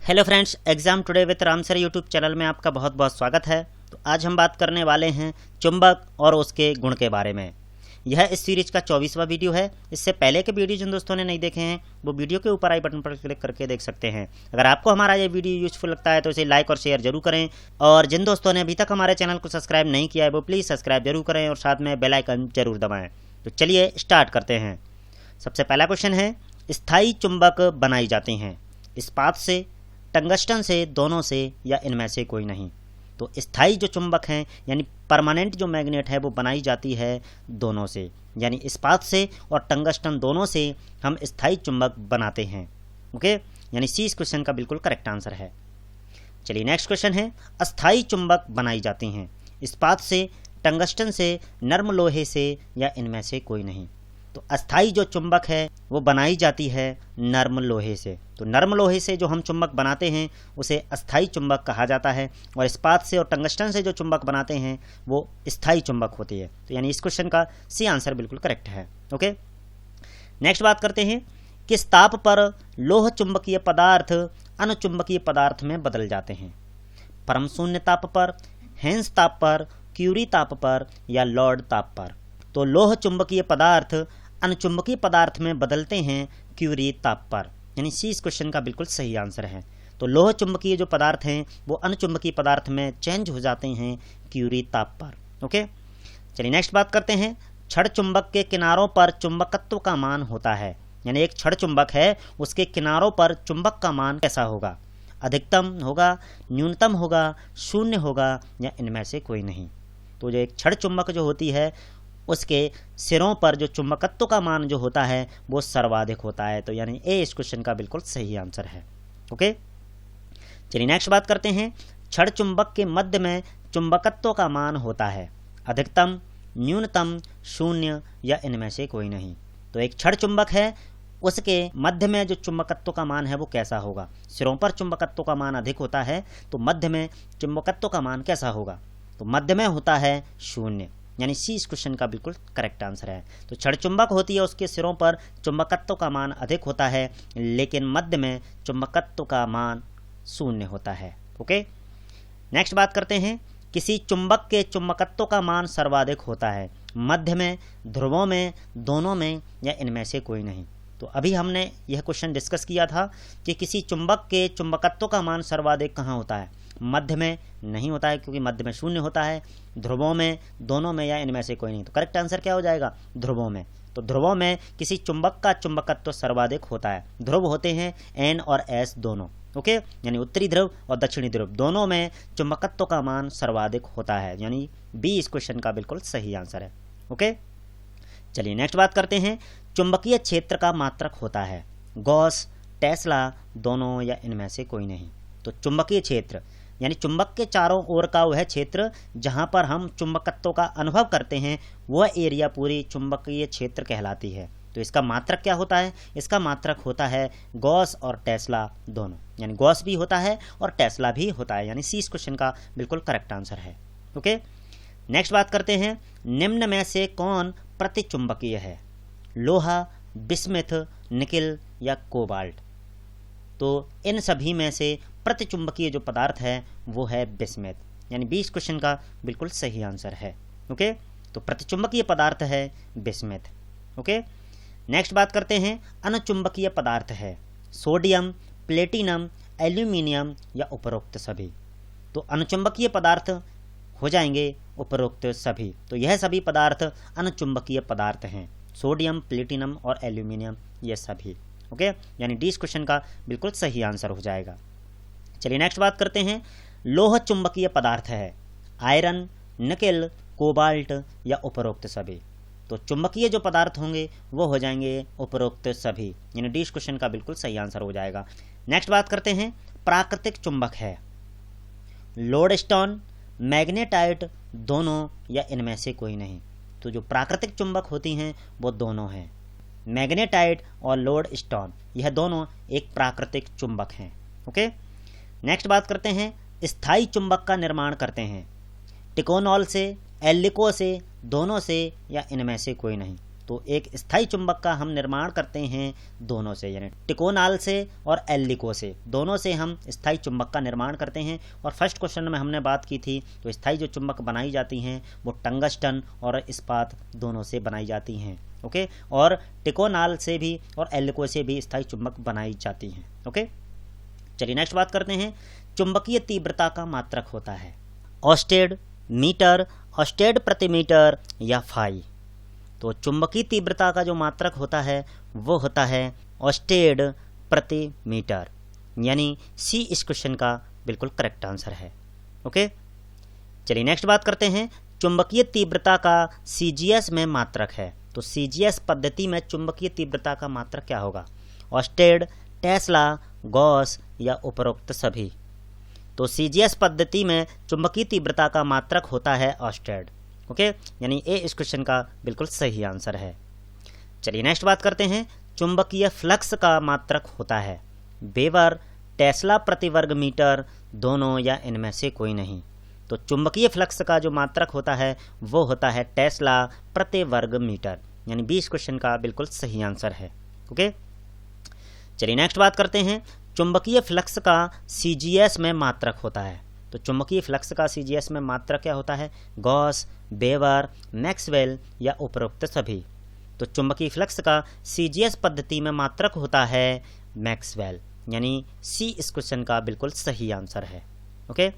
Hello friends, exam today with Ram sir YouTube channel में आपका बहुत बहुत स्वागत है। तो आज हम बात करने वाले हैं चुंबक और उसके गुण के बारे में। यह इस सीरीज का 24वां वीडियो है। इससे पहले के वीडियो जिन दोस्तों ने नहीं देखे हैं वो वीडियो के ऊपर आई बटन पर क्लिक करके देख सकते हैं। अगर आपको हमारा ये वीडियो यूजफुल लगता है तो इसे लाइक और शेयर जरूर करें, और जिन दोस्तों ने अभी तक हमारे चैनल को सब्सक्राइब नहीं किया है वो प्लीज़ सब्सक्राइब जरूर करें और साथ में बेल आइकन जरूर दबाएँ। तो चलिए स्टार्ट करते हैं। सबसे पहला क्वेश्चन है, स्थायी चुंबक बनाई जाती हैं इस्पात से, टंगस्टन से, दोनों से, या इनमें से कोई नहीं। तो स्थायी जो चुंबक हैं यानी परमानेंट जो मैग्नेट है वो बनाई जाती है दोनों से, यानी इस्पात से और टंगस्टन दोनों से हम स्थायी चुंबक बनाते हैं। ओके, यानी सी इस क्वेश्चन का बिल्कुल करेक्ट आंसर है। चलिए नेक्स्ट क्वेश्चन है, अस्थायी चुंबक बनाई जाती हैं इस्पात से, टंगस्टन से, नर्म लोहे से, या इनमें से कोई नहीं। तो अस्थाई जो चुंबक है वो बनाई जाती है नर्म लोहे से। तो नर्म लोहे से जो हम चुंबक बनाते हैं उसे अस्थाई चुंबक कहा जाता है, और इस्पात से और टंगस्टन से जो चुंबक बनाते हैं वो स्थायी चुंबक होती है। तो यानी इस क्वेश्चन का सी आंसर बिल्कुल करेक्ट है। ओके, नेक्स्ट बात करते हैं, किस ताप पर लोह चुंबकीय पदार्थ अनुचुंबकीय पदार्थ में बदल जाते हैं? परम शून्य ताप पर, हेंस ताप पर, क्यूरी ताप पर, या लॉर्ड ताप पर? तो लोह चुंबकीय पदार्थ अनुचुंबकीय पदार्थ में बदलते हैं क्यूरी ताप पर, यानी सी इस क्वेश्चन का बिल्कुल सही आंसर है। तो लोह चुंबकीय जो पदार्थ हैं वो अनुचुंबकीय पदार्थ में चेंज हो जाते हैं क्यूरी ताप पर। ओके, चलिए नेक्स्ट बात करते हैं, छड़ चुंबक के किनारों पर चुंबकत्व का मान होता है, यानी एक छड़ चुंबक है उसके किनारों पर चुंबक का मान कैसा होगा? अधिकतम होगा, न्यूनतम होगा, शून्य होगा, या इनमें से कोई नहीं। तो जो एक छड़ चुंबक जो होती है उसके सिरों पर जो चुंबकत्व का मान जो होता है वो सर्वाधिक होता है। तो यानी ए इस क्वेश्चन का बिल्कुल सही आंसर है। ओके, चलिए नेक्स्ट बात करते हैं, छड़ चुंबक के मध्य में चुंबकत्व का मान होता है अधिकतम, न्यूनतम, शून्य, या इनमें से कोई नहीं। तो एक छड़ चुंबक है उसके मध्य में जो चुंबकत्व का मान है वो कैसा होगा? सिरों पर चुंबकत्व का मान अधिक होता है तो मध्य में चुंबकत्व का मान कैसा होगा? तो मध्य में होता है शून्य, यानी सी इस क्वेश्चन का बिल्कुल करेक्ट आंसर है। तो छड़ चुंबक होती है उसके सिरों पर चुंबकत्व का मान अधिक होता है लेकिन मध्य में चुंबकत्व का मान शून्य होता है। ओके, नेक्स्ट बात करते हैं, किसी चुंबक के चुंबकत्व का मान सर्वाधिक होता है मध्य में, ध्रुवों में, दोनों में, या इनमें से कोई नहीं। तो अभी हमने यह क्वेश्चन डिस्कस किया था कि किसी चुंबक के चुंबकत्व का मान सर्वाधिक कहाँ होता है? मध्य में नहीं होता है क्योंकि मध्य में शून्य होता है, ध्रुवों में, दोनों में, या इनमें से कोई नहीं। तो करेक्ट आंसर क्या हो जाएगा? ध्रुवों में। तो ध्रुवों में किसी चुंबक का चुंबकत्व सर्वाधिक होता है। ध्रुव होते हैं एन और एस दोनों। ओके, यानी उत्तरी ध्रुव और दक्षिणी ध्रुव दोनों में चुंबकत्व का मान सर्वाधिक होता है, यानी बी इस क्वेश्चन का बिल्कुल सही आंसर है। ओके, चलिए नेक्स्ट बात करते हैं, चुंबकीय क्षेत्र का मात्रक होता है गॉस, टेस्ला, दोनों, या इनमें से कोई नहीं। तो चुंबकीय क्षेत्र यानी चुंबक के चारों ओर का वह क्षेत्र जहां पर हम चुंबकत्व का अनुभव करते हैं वह एरिया पूरी चुंबकीय क्षेत्र कहलाती है। तो इसका मात्रक क्या होता है? इसका मात्रक होता है गॉस और टेस्ला दोनों, यानी गॉस भी होता है और टेस्ला भी होता है, यानी सी इस क्वेश्चन का बिल्कुल करेक्ट आंसर है। ओके, नेक्स्ट बात करते हैं, निम्न में से कौन प्रतिचुंबकीय है? लोहा, बिस्मिथ, निकिल, या कोबाल्ट? तो इन सभी में से प्रतिचुंबकीय जो पदार्थ है वो है बिस्मिथ, यानी 20 क्वेश्चन का बिल्कुल सही आंसर है। ओके, तो प्रतिचुंबकीय पदार्थ है बिस्मिथ। ओके, नेक्स्ट बात करते हैं, अनुचुंबकीय पदार्थ है सोडियम, प्लेटिनम, एल्यूमिनियम, या उपरोक्त सभी? तो अनुचुंबकीय पदार्थ हो जाएंगे उपरोक्त सभी। तो यह सभी पदार्थ अनुचुंबकीय पदार्थ हैं, सोडियम, प्लेटिनम और एल्यूमिनियम, ये सभी। ओके, यानी डी इस क्वेश्चन का बिल्कुल सही आंसर हो जाएगा। चलिए नेक्स्ट बात करते हैं, लोह चुंबकीय पदार्थ है आयरन, निकिल, कोबाल्ट, या उपरोक्त सभी? तो चुंबकीय जो पदार्थ होंगे वो हो जाएंगे उपरोक्त सभी, यानी डी इस क्वेश्चन का बिल्कुल सही आंसर हो जाएगा। नेक्स्ट बात करते हैं, प्राकृतिक चुंबक है लोडस्टोन, मैग्नेटाइट, दोनों, या इनमें से कोई नहीं? तो जो प्राकृतिक चुंबक होती हैं वो दोनों हैं, मैग्नेटाइट और लोडस्टोन, यह दोनों एक प्राकृतिक चुंबक हैं। ओके, नेक्स्ट बात करते हैं, स्थायी चुंबक का निर्माण करते हैं टिकोनॉल से, एल्लिको से, दोनों से, या इनमें से कोई नहीं? तो एक स्थायी चुंबक का हम निर्माण करते हैं दोनों से, यानी टिकोनाल से और एल्लिको से, दोनों से हम स्थायी चुंबक का निर्माण करते हैं। और फर्स्ट क्वेश्चन में हमने बात की थी तो स्थायी जो चुंबक बनाई जाती हैं वो टंगस्टन और इस्पात दोनों से बनाई जाती हैं। ओके, और टिकोनाल से भी और एल्लिको से भी स्थायी चुंबक बनाई जाती हैं। ओके, चलिए नेक्स्ट बात करते हैं। चुंबकीय तीव्रता का मात्रक होता है ऑस्टेड, मीटर, ऑस्टेड प्रति मीटर या फाई। तो चुंबकीय तीव्रता का जो मात्रक होता है वो होता है ऑस्टेड प्रति मीटर, यानी सी इस क्वेश्चन का बिल्कुल करेक्ट आंसर है। ओके, चलिए नेक्स्ट बात करते हैं। चुंबकीय तीव्रता का सीजीएस में मात्रक है, तो सीजीएस पद्धति में चुंबकीय तीव्रता का मात्रक क्या होगा? ऑस्टेड, टेस्ला, गॉस या उपरोक्त सभी। तो सीजीएस पद्धति में चुंबकीय तीव्रता का मात्रक होता है ऑस्टेड। ओके, यानी ए इस क्वेश्चन का बिल्कुल सही आंसर है। चलिए नेक्स्ट बात करते हैं। चुंबकीय फ्लक्स का मात्रक होता है वेबर, टेस्ला प्रति वर्ग मीटर, दोनों या इनमें से कोई नहीं। तो चुंबकीय फ्लक्स का जो मात्रक होता है वो होता है टेस्ला प्रति वर्ग मीटर, यानी बी इस क्वेश्चन का बिल्कुल सही आंसर है। ओके, चलिए नेक्स्ट बात करते हैं। चुंबकीय फ्लक्स का सीजीएस में मात्रक होता है, तो चुंबकीय फ्लक्स का सीजीएस में मात्रक क्या होता है? गॉस, वेबर, मैक्सवेल या उपरोक्त सभी। तो चुंबकीय फ्लक्स का सीजीएस पद्धति में मात्रक होता है मैक्सवेल, यानी सी इस क्वेश्चन का बिल्कुल सही आंसर है। ओके,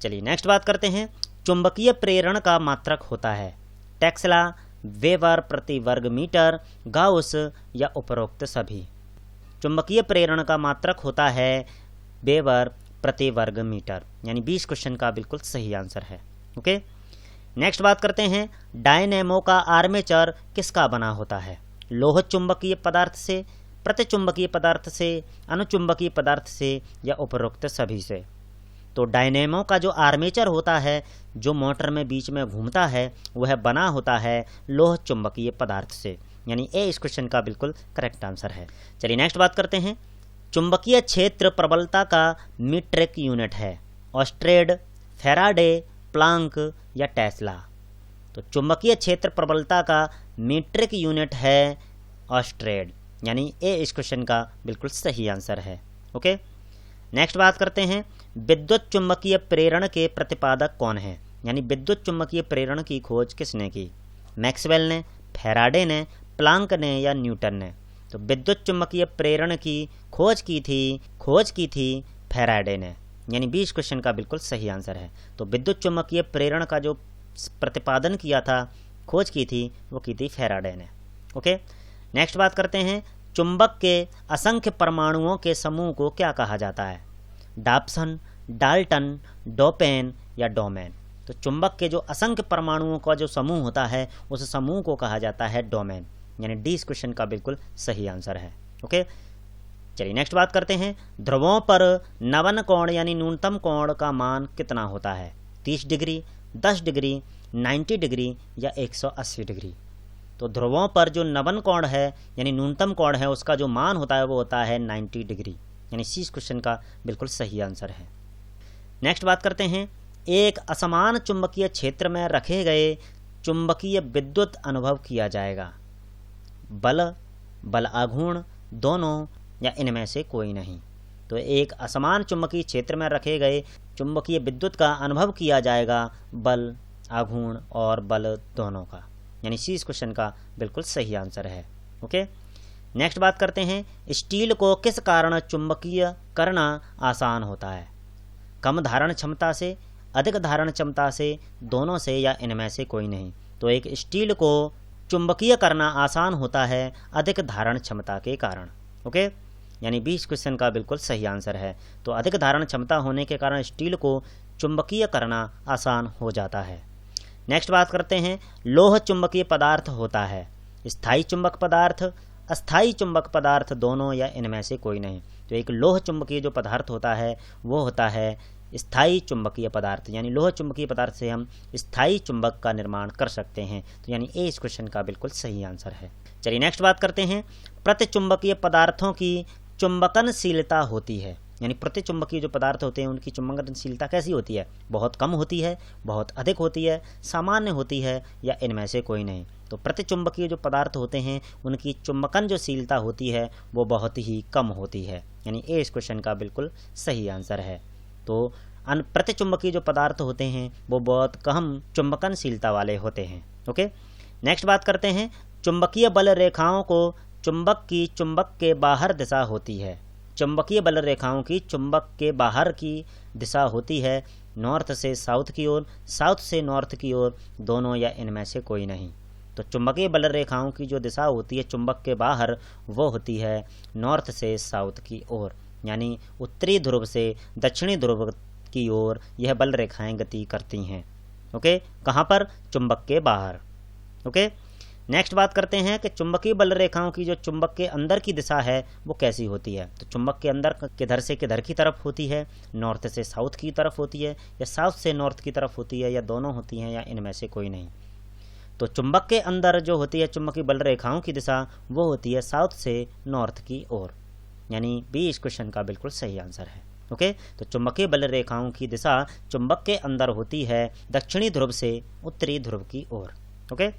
चलिए नेक्स्ट बात करते हैं। चुंबकीय प्रेरण का मात्रक होता है टेस्ला, वेबर प्रति वर्ग मीटर, गाउस या उपरोक्त सभी। चुंबकीय प्रेरण का मात्रक होता है वेबर प्रति वर्ग मीटर, यानी 20 क्वेश्चन का बिल्कुल सही आंसर है। ओके, नेक्स्ट बात करते हैं। डायनेमो का आर्मेचर किसका बना होता है? लोह चुंबकीय पदार्थ से, प्रतिचुंबकीय पदार्थ से, अनुचुंबकीय पदार्थ से या उपरोक्त सभी से। तो डायनेमो का जो आर्मेचर होता है, जो मोटर में बीच में घूमता है, वह बना होता है लोह चुंबकीय पदार्थ से, यानी ए इस क्वेश्चन का बिल्कुल करेक्ट आंसर है। चलिए नेक्स्ट बात करते हैं। चुंबकीय क्षेत्र प्रबलता का मीट्रिक यूनिट है ऑस्टेड, फैराडे, प्लांक या टेस्ला। तो चुंबकीय क्षेत्र प्रबलता का मीट्रिक यूनिट है ऑस्टेड, यानी ए इस क्वेश्चन का बिल्कुल सही आंसर है। ओके, नेक्स्ट बात करते हैं। विद्युत चुंबकीय प्रेरण के प्रतिपादक कौन है? यानी विद्युत चुंबकीय प्रेरण की खोज किसने की? मैक्सवेल ने, फैराडे ने, प्लांक ने या न्यूटन ने। तो विद्युत चुंबकीय प्रेरण की खोज की थी फैराडे ने, यानी 20 क्वेश्चन का बिल्कुल सही आंसर है। तो विद्युत चुंबकीय प्रेरण का जो प्रतिपादन किया था, खोज की थी, वो की थी फैराडे ने। ओके, नेक्स्ट बात करते हैं। चुंबक के असंख्य परमाणुओं के समूह को क्या कहा जाता है? डॉप्सन, डाल्टन, डोपेन या डोमेन। तो चुंबक के जो असंख्य परमाणुओं का जो समूह होता है, उस समूह को कहा जाता है डोमेन, यानी डी इस क्वेश्चन का बिल्कुल सही आंसर है। ओके, चलिए नेक्स्ट बात करते हैं। ध्रुवों पर नवन कोण यानी न्यूनतम कोण का मान कितना होता है? 30 डिग्री, 10 डिग्री, 90 डिग्री या 180 डिग्री। तो ध्रुवों पर जो नवन कोण है यानी न्यूनतम कोण है, उसका जो मान होता है वो होता है 90 डिग्री, यानी सी इस क्वेश्चन का बिल्कुल सही आंसर है। नेक्स्ट बात करते हैं। एक असमान चुंबकीय क्षेत्र में रखे गए चुंबकीय विद्युत अनुभव किया जाएगा। बल आघूर्ण, दोनों या इनमें से कोई नहीं। तो एक असमान चुंबकीय क्षेत्र में रखे गए चुंबकीय विद्युत का अनुभव किया जाएगा बल, आघूर्ण और बल दोनों का, यानी सी इस क्वेश्चन का बिल्कुल सही आंसर है। ओके, नेक्स्ट बात करते हैं। स्टील को किस कारण चुंबकीय करना आसान होता है? कम धारण क्षमता से, अधिक धारण क्षमता से, दोनों से या इनमें से कोई नहीं। तो एक स्टील को चुंबकीय करना आसान होता है अधिक धारण क्षमता के कारण। ओके, यानी 20 क्वेश्चन का बिल्कुल सही आंसर है। तो अधिक धारण क्षमता होने के कारण स्टील को चुंबकीय करना आसान हो जाता है। नेक्स्ट बात करते हैं। लोह चुंबकीय पदार्थ होता है स्थायी चुंबक पदार्थ, अस्थायी चुंबक पदार्थ, दोनों या इनमें से कोई नहीं। तो एक लोह चुंबकीय जो पदार्थ होता है वो होता है स्थायी चुंबकीय पदार्थ, यानी लोह चुंबकीय पदार्थ से हम स्थायी चुंबक का निर्माण कर सकते हैं। तो यानी ए इस क्वेश्चन का बिल्कुल सही आंसर है। चलिए नेक्स्ट बात करते हैं। प्रतिचुंबकीय पदार्थों की चुंबकनशीलता होती है यानी प्रतिचुंबकीय जो पदार्थ होते हैं उनकी चुंबकशीलता कैसी होती है? बहुत कम होती है, बहुत अधिक होती है, सामान्य होती है, या इनमें से कोई नहीं। तो प्रतिचुंबकीय जो पदार्थ होते हैं उनकी चुंबकन जो शीलता होती है वो बहुत ही कम होती है, यानी ए इस क्वेश्चन का बिल्कुल सही आंसर है। तो प्रतिचुंबकीय जो पदार्थ होते हैं वो बहुत कम चुंबकनशीलता वाले होते हैं। ओके, नेक्स्ट बात करते हैं, चुंबकीय बल रेखाओं को चुंबक की चुंबक के बाहर दिशा होती है। चुंबकीय बल रेखाओं की चुंबक के बाहर की दिशा होती है नॉर्थ से साउथ की ओर, साउथ से नॉर्थ की ओर, दोनों या इनमें से कोई नहीं। तो चुंबकीय बल रेखाओं की जो दिशा होती है चुंबक के बाहर वो होती है नॉर्थ से साउथ की ओर, यानी उत्तरी ध्रुव से दक्षिणी ध्रुव की ओर यह बल रेखाएं गति करती हैं। ओके, कहाँ पर? चुंबक के बाहर। ओके, नेक्स्ट बात करते हैं कि चुंबकीय बल रेखाओं की जो चुंबक के अंदर की दिशा है वो कैसी होती है। तो चुंबक के अंदर किधर से किधर की तरफ होती है? नॉर्थ से साउथ की तरफ होती है, या साउथ से नॉर्थ की तरफ होती है, या दोनों होती हैं, या इनमें से कोई नहीं। तो चुंबक के अंदर जो होती है चुंबकीय बल रेखाओं की दिशा वो होती है साउथ से नॉर्थ की ओर, यानी बी इस क्वेश्चन का बिल्कुल सही आंसर है। ओके, तो चुंबकीय बल रेखाओं की दिशा चुंबक के अंदर होती है दक्षिणी ध्रुव से उत्तरी ध्रुव की ओर। ओके,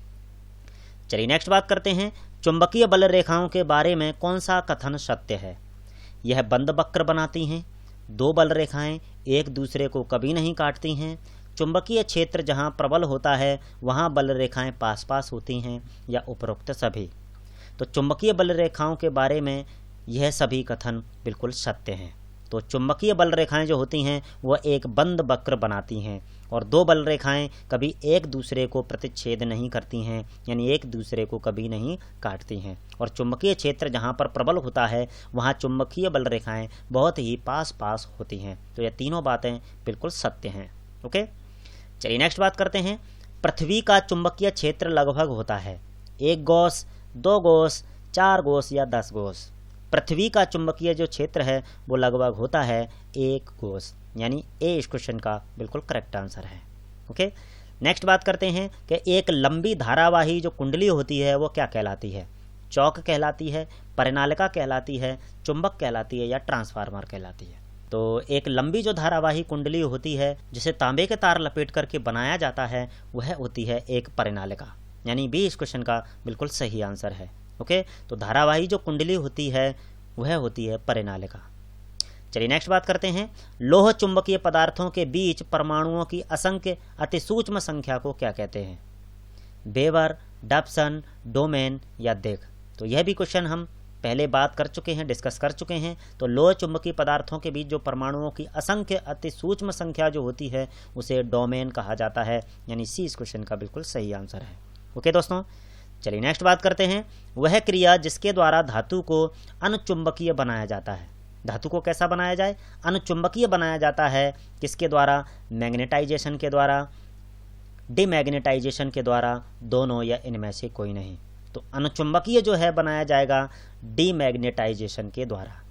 चलिए नेक्स्ट बात करते हैं, चुंबकीय बल रेखाओं के बारे में कौन सा कथन सत्य है? यह बंद वक्र बनाती हैं, दो बल रेखाएं एक दूसरे को कभी नहीं काटती हैं, चुंबकीय क्षेत्र जहां प्रबल होता है वहां बल रेखाएं पास पास होती हैं, या उपरोक्त सभी। तो चुंबकीय बल रेखाओं के बारे में यह सभी कथन बिल्कुल सत्य हैं। तो चुंबकीय बल रेखाएं जो होती हैं वह एक बंद वक्र बनाती हैं, और दो बल रेखाएं कभी एक दूसरे को प्रतिच्छेद नहीं करती हैं, यानी एक दूसरे को कभी नहीं काटती हैं। और चुंबकीय क्षेत्र जहां पर प्रबल होता है वहां चुंबकीय बल रेखाएं बहुत ही पास पास होती हैं। तो ये तीनों बातें बिल्कुल सत्य हैं। ओके, चलिए नेक्स्ट बात करते हैं, पृथ्वी का चुंबकीय क्षेत्र लगभग होता है 1 गॉस, 2 गॉस, 4 गॉस, या 10 गॉस। पृथ्वी का चुंबकीय जो क्षेत्र है वो लगभग होता है 1 गॉस, यानी ए इस क्वेश्चन का बिल्कुल करेक्ट आंसर है। ओके, नेक्स्ट बात करते हैं कि एक लंबी धारावाही जो कुंडली होती है वो क्या कहलाती है? चौक कहलाती है, परिनालिका कहलाती है, चुंबक कहलाती है, या ट्रांसफार्मर कहलाती है। तो एक लंबी जो धारावाही कुंडली होती है जिसे तांबे के तार लपेट करके बनाया जाता है वह होती है एक परिनालिका, यानी बी इस क्वेश्चन का बिल्कुल सही आंसर है। ओके, तो धारावाही जो कुंडली होती है वह होती है परिनालिका। चलिए नेक्स्ट बात करते हैं, लोह चुंबकीय पदार्थों के बीच परमाणुओं की असंख्य अति सूक्ष्म संख्या को क्या कहते हैं? वेबर, डॉप्सन, डोमेन, या दिग। तो यह भी क्वेश्चन हम पहले बात कर चुके हैं, डिस्कस कर चुके हैं। तो लोह चुंबकीय पदार्थों के बीच जो परमाणुओं की असंख्य अति सूक्ष्म संख्या जो होती है उसे डोमेन कहा जाता है, यानी सी इस क्वेश्चन का बिल्कुल सही आंसर है। ओके दोस्तों, चलिए नेक्स्ट बात करते हैं, वह क्रिया जिसके द्वारा धातु को अनुचुंबकीय बनाया जाता है। धातु को कैसा बनाया जाए? अनुचुंबकीय बनाया जाता है। किसके द्वारा? मैग्नेटाइजेशन के द्वारा, डिमैग्नेटाइजेशन के द्वारा, दोनों या इनमें से कोई नहीं। तो अनुचुंबकीय जो है बनाया जाएगा डिमैग्नेटाइजेशन के द्वारा,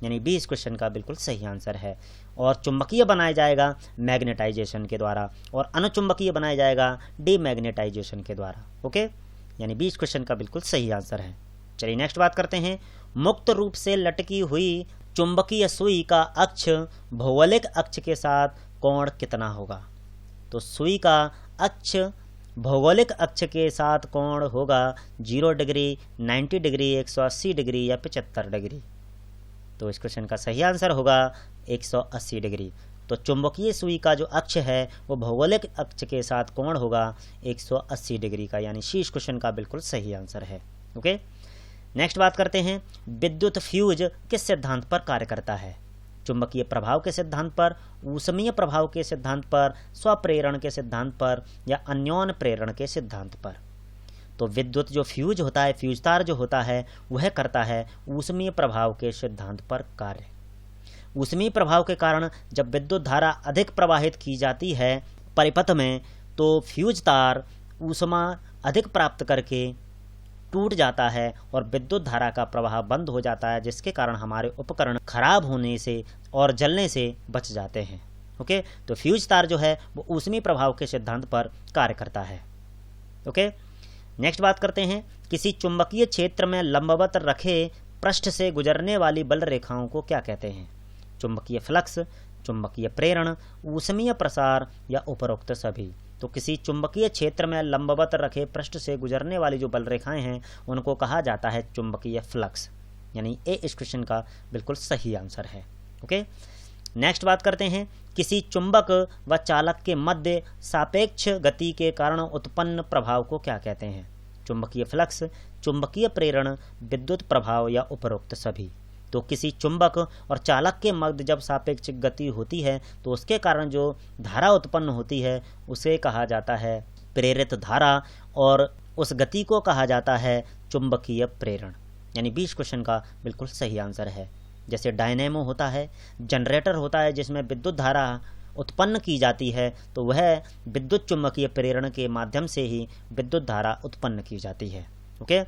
यानी बी इस क्वेश्चन का बिल्कुल सही आंसर है। और चुंबकीय बनाया जाएगा मैग्नेटाइजेशन के द्वारा, और अनुचुंबकीय बनाया जाएगा डिमैग्नेटाइजेशन के द्वारा। ओके, यानी बी इस क्वेश्चन का बिल्कुल सही आंसर है। चलिए नेक्स्ट बात करते हैं, मुक्त रूप से लटकी हुई चुंबकीय सुई का अक्ष भौगोलिक अक्ष के साथ कोण कितना होगा? तो सुई का अक्ष भौगोलिक अक्ष के साथ कोण होगा 0 डिग्री, 90 डिग्री, 180 डिग्री, या 75 डिग्री। तो इस क्वेश्चन का सही आंसर होगा 180 डिग्री। तो चुंबकीय सुई का जो अक्ष है वो भौगोलिक अक्ष के साथ कोण होगा 180 डिग्री का, यानी सी इस क्वेश्चन का बिल्कुल सही आंसर है। ओके, नेक्स्ट बात करते हैं, विद्युत फ्यूज किस सिद्धांत पर कार्य करता है? चुंबकीय प्रभाव के सिद्धांत पर, ऊष्मीय प्रभाव के सिद्धांत पर, स्वप्रेरण के सिद्धांत पर, या अन्योन प्रेरण के सिद्धांत पर। तो विद्युत जो फ्यूज होता है, फ्यूज तार जो होता है वह करता है ऊष्मीय प्रभाव के सिद्धांत पर कार्य। ऊष्मीय प्रभाव के कारण जब विद्युत धारा अधिक प्रवाहित की जाती है परिपथ में तो फ्यूज तार ऊष्मा अधिक प्राप्त करके टूट जाता है और विद्युत धारा का प्रवाह बंद हो जाता है, जिसके कारण हमारे उपकरण खराब होने से और जलने से बच जाते हैं। ओके, तो फ्यूज तार जो है वो ऊष्मीय प्रभाव के सिद्धांत पर कार्य करता है। ओके, नेक्स्ट बात करते हैं, किसी चुंबकीय क्षेत्र में लंबवत रखे पृष्ठ से गुजरने वाली बल रेखाओं को क्या कहते हैं? चुंबकीय फ्लक्स, चुंबकीय प्रेरण, ऊष्मीय प्रसार या उपरोक्त सभी। तो किसी चुंबकीय क्षेत्र में लंबवत रखे पृष्ठ से गुजरने वाली जो बल रेखाएं हैं उनको कहा जाता है चुंबकीय फ्लक्स, यानी ए इस क्वेश्चन का बिल्कुल सही आंसर है। ओके, नेक्स्ट बात करते हैं, किसी चुंबक व चालक के मध्य सापेक्ष गति के कारण उत्पन्न प्रभाव को क्या कहते हैं? चुंबकीय फ्लक्स, चुंबकीय प्रेरण, विद्युत प्रभाव या उपरोक्त सभी। तो किसी चुंबक और चालक के मध्य जब सापेक्ष गति होती है तो उसके कारण जो धारा उत्पन्न होती है उसे कहा जाता है प्रेरित धारा, और उस गति को कहा जाता है चुंबकीय प्रेरण, यानी 20 क्वेश्चन का बिल्कुल सही आंसर है। जैसे डायनेमो होता है, जनरेटर होता है जिसमें विद्युत धारा उत्पन्न की जाती है, तो वह विद्युत चुंबकीय प्रेरण के माध्यम से ही विद्युत धारा उत्पन्न की जाती है। ओके,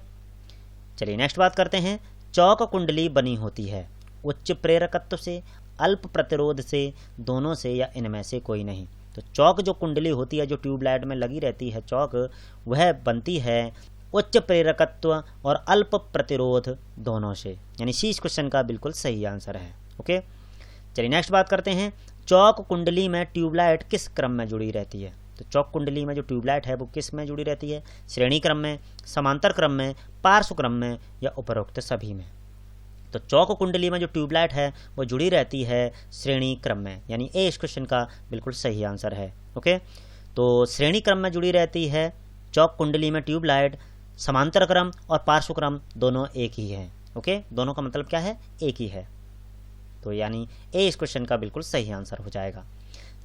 चलिए नेक्स्ट बात करते हैं, चौक कुंडली बनी होती है उच्च प्रेरकत्व से, अल्प प्रतिरोध से, दोनों से या इनमें से कोई नहीं। तो चौक जो कुंडली होती है, जो ट्यूबलाइट में लगी रहती है चौक, वह बनती है उच्च प्रेरकत्व और अल्प प्रतिरोध दोनों से, यानी सी इस क्वेश्चन का बिल्कुल सही आंसर है। ओके, चलिए नेक्स्ट बात करते हैं, चौक कुंडली में ट्यूबलाइट किस क्रम में जुड़ी रहती है? तो चौक कुंडली में जो ट्यूबलाइट है वो किस में जुड़ी रहती है? श्रेणी क्रम में, समांतर क्रम में, पार्श्व क्रम में या उपरोक्त सभी में। तो चौक कुंडली में जो ट्यूबलाइट है वो जुड़ी रहती है श्रेणी क्रम में, यानी ए इस क्वेश्चन का बिल्कुल सही आंसर है। ओके, तो श्रेणी क्रम में जुड़ी रहती है चौक कुंडली में ट्यूबलाइट, समांतर क्रम और पार्श्व क्रम दोनों एक ही है। ओके, दोनों का मतलब क्या है? एक ही है। तो यानी ए इस क्वेश्चन का बिल्कुल सही आंसर हो जाएगा।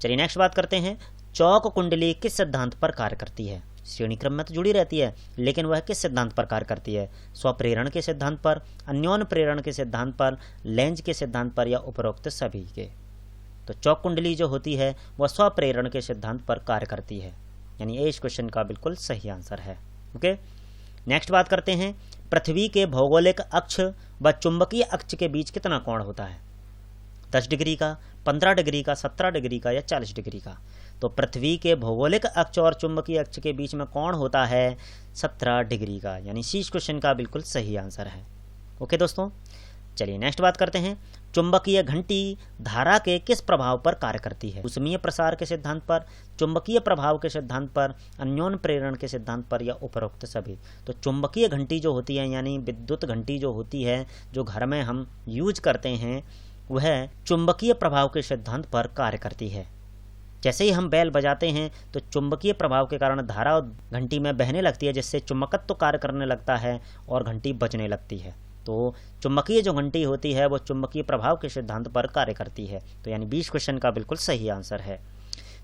चलिए नेक्स्ट बात करते हैं, चौक कुंडली किस सिद्धांत पर कार्य करती है? श्रेणी क्रम में तो जुड़ी रहती है, लेकिन वह किस सिद्धांत पर कार्य करती है? स्वप्रेरण के सिद्धांत पर, अन्योन प्रेरण के सिद्धांत पर, लेंज के सिद्धांत पर या उपरोक्त सभी के। तो चौक कुंडली जो होती है वह स्वप्रेरण के सिद्धांत पर कार्य करती है, यानी ए इस क्वेश्चन का बिल्कुल सही आंसर है। ओके, नेक्स्ट बात करते हैं, पृथ्वी के भौगोलिक अक्ष व चुंबकीय अक्ष के बीच कितना कोण होता है? 10 डिग्री का, 15 डिग्री का, 17 डिग्री का या 40 डिग्री का? तो पृथ्वी के भौगोलिक अक्ष और चुंबकीय अक्ष के बीच में कोण होता है 17 डिग्री का, यानी सी इस क्वेश्चन का बिल्कुल सही आंसर है। ओके दोस्तों, चलिए नेक्स्ट बात करते हैं, चुंबकीय घंटी धारा के किस प्रभाव पर कार्य करती है? ऊष्मीय प्रसार के सिद्धांत पर, चुंबकीय प्रभाव के सिद्धांत पर, अन्योन प्रेरण के सिद्धांत पर या उपरोक्त सभी। तो चुंबकीय घंटी जो होती है, यानी विद्युत घंटी जो होती है जो घर में हम यूज करते हैं, वह चुंबकीय प्रभाव के सिद्धांत पर कार्य करती है। जैसे ही हम बेल बजाते हैं तो चुंबकीय प्रभाव के कारण धारा घंटी में बहने लगती है, जिससे चुंबकत्व कार्य करने लगता है और घंटी बजने लगती है। तो चुंबकीय जो घंटी होती है वो चुंबकीय प्रभाव के सिद्धांत पर कार्य करती है। तो यानी 20 क्वेश्चन का बिल्कुल सही आंसर है।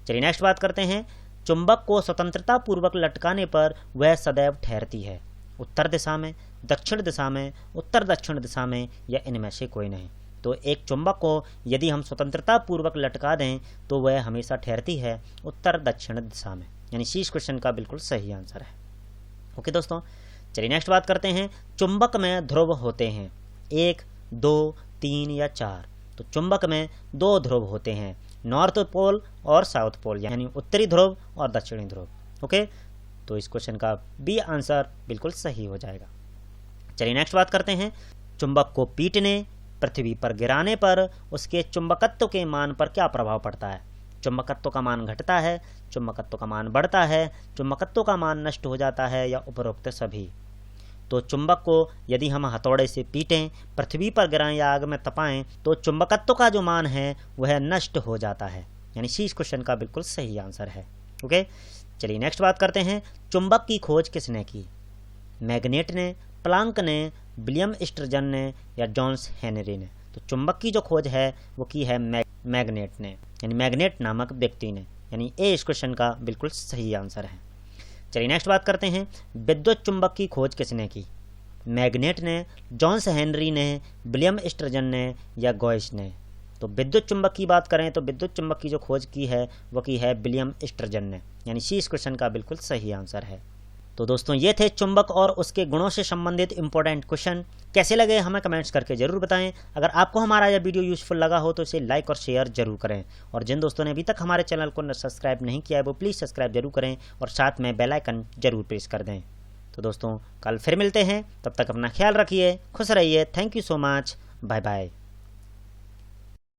चलिए नेक्स्ट बात करते हैं, चुंबक को स्वतंत्रता पूर्वक लटकाने पर वह सदैव ठहरती है उत्तर दिशा में, दक्षिण दिशा में, उत्तर दक्षिण दिशा में या इनमें से कोई नहीं। तो एक चुंबक को यदि हम स्वतंत्रता पूर्वक लटका दें तो वह हमेशा ठहरती है उत्तर दक्षिण दिशा में, यानी सी इस क्वेश्चन का बिल्कुल सही आंसर है। ओके दोस्तों, चलिए नेक्स्ट बात करते हैं, चुंबक में ध्रुव होते हैं 1, 2, 3 या 4। तो चुंबक में 2 ध्रुव होते हैं, नॉर्थ पोल और साउथ पोल, यानी उत्तरी ध्रुव और दक्षिणी ध्रुव। ओके, तो इस क्वेश्चन का बी आंसर बिल्कुल सही हो जाएगा। चलिए नेक्स्ट बात करते हैं, चुंबक को पीटने, पृथ्वी पर गिराने पर उसके चुंबकत्व के मान पर क्या प्रभाव पड़ता है? चुंबकत्व का मान घटता है, चुंबकत्व का मान बढ़ता है, चुंबकत्व का मान नष्ट हो जाता है या उपरोक्त सभी। तो चुंबक को यदि हम हथौड़े से पीटें, पृथ्वी पर गिराएं या आग में तपाएं तो चुंबकत्व का जो मान है वह नष्ट हो जाता है, यानी सी इस क्वेश्चन का बिल्कुल सही आंसर है। ओके, चलिए नेक्स्ट बात करते हैं, चुंबक की खोज किसने की? मैग्नेट ने, प्लांक ने, विलियम स्टर्जन ने या जॉन्स हेनरी ने? तो चुंबक की जो खोज है वो की है मैग्नेट ने, यानी मैग्नेट नामक व्यक्ति ने, यानी ए इस क्वेश्चन का बिल्कुल सही आंसर है। चलिए नेक्स्ट बात करते हैं, विद्युत चुंबक की खोज किसने की? मैग्नेट ने, जॉन्स हेनरी ने, विलियम स्टर्जन ने या गॉइस ने? तो विद्युत चुंबक की बात करें तो विद्युत चुंबक की जो खोज की है वो की है विलियम स्टर्जन ने, यानी सी इस क्वेश्चन का बिल्कुल सही आंसर है। तो दोस्तों ये थे चुंबक और उसके गुणों से संबंधित इंपॉर्टेंट क्वेश्चन। कैसे लगे हमें कमेंट्स करके जरूर बताएं। अगर आपको हमारा यह वीडियो यूजफुल लगा हो तो इसे लाइक और शेयर जरूर करें, और जिन दोस्तों ने अभी तक हमारे चैनल को सब्सक्राइब नहीं किया है वो प्लीज़ सब्सक्राइब जरूर करें और साथ में बेल आइकन जरूर प्रेस कर दें। तो दोस्तों कल फिर मिलते हैं, तब तक अपना ख्याल रखिए, खुश रहिए। Thank you so much, bye bye.